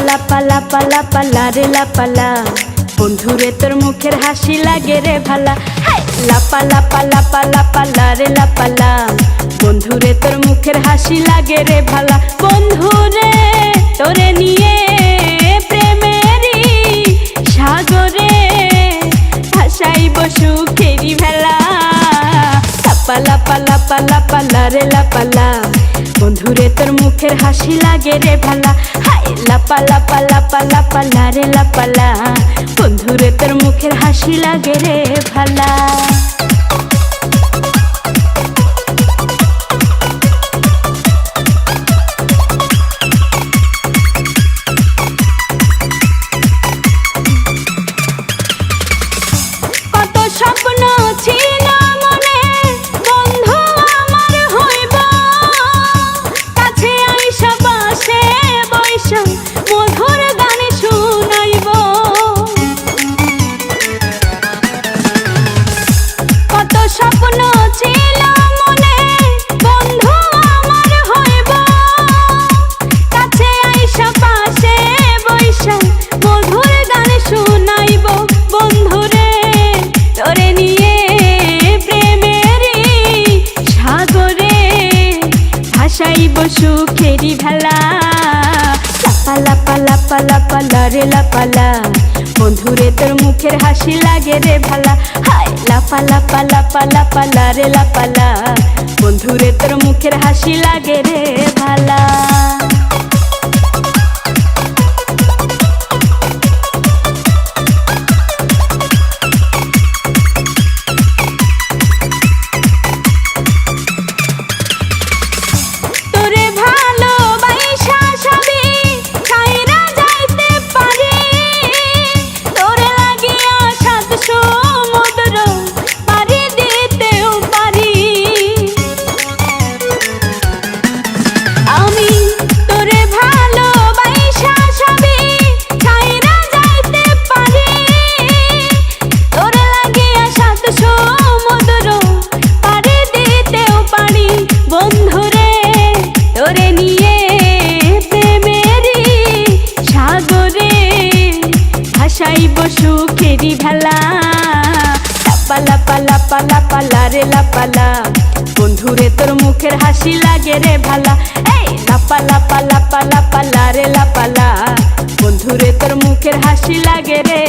লাপা লাপা লাপা লারে লাপালা, বন্ধুরে তোর মুখের হাসি লাগে রে ভালা। লাপা লাপা লাপা লাপা লারে লাপালা, বন্ধুরে তোর মুখের হাসি লাগে রে ভালা। বন্ধুরে তোরে নিয়ে প্রেমেরই সাগরে ভাসাইব সুখেরি ভেলা। লাপা লাপা লাপা লাপা লারে লাপালা, বন্ধুরে তোর মুখের হাসি লাগে রে ভালা। লাপা লাপা লাপা লাপা লারে লাপালা, বন্ধুরে তোর মুখের হাসি লাগে রে ভালা। কত স্বপ্ন ছিল মনে, বন্ধু আমার হইব, কাছে আইসা পাশে বৈশা মধুর গান শুনাইব। কত স্বপ্ন ছিল মনে, বন্ধু আমার হইব, কাছে আইসা পাশে বৈশা মধুর গান শুনাইব। বন্ধুরে তোরে নিয়ে প্রেমেরই সাগরে ভাসাইব সুখেরি ভেলা। লাপা লাপা লাপা লাপা লারে লাপালা, বন্ধুরে তোর মুখের হাসি লাগে রে ভালা। লাপা লাপা লাপা লাপা লারে লাপালা, বন্ধুরে তোর মুখের হাসি লাগে রে ভালা। তোরে ভালোবাসা সবই ছাইরা যাইতে পারি, তোরে লাগিয়া সাত সমুদ্র পাড়ি দিতেও পারি। আমি তোরে ভালোবাসা সবই ছাইরা যাইতে পারি, তোরে লাগিয়া সাত সমুদ্র পাড়ি দিতেও পারি। বন্ধুরে তোরে নিয়ে প্রেমেরই সাগরে ভাসাইব সুখেরি ভেলা। লাপা লাপা লাপা লাপা লারে লাপালা, বন্ধুরে তোর মুখের হাসি লাগে রে ভালা। লাপা লাপা লাপা লাপা লারে লাপালা, বন্ধুরে তোর মুখের হাসি লাগে রে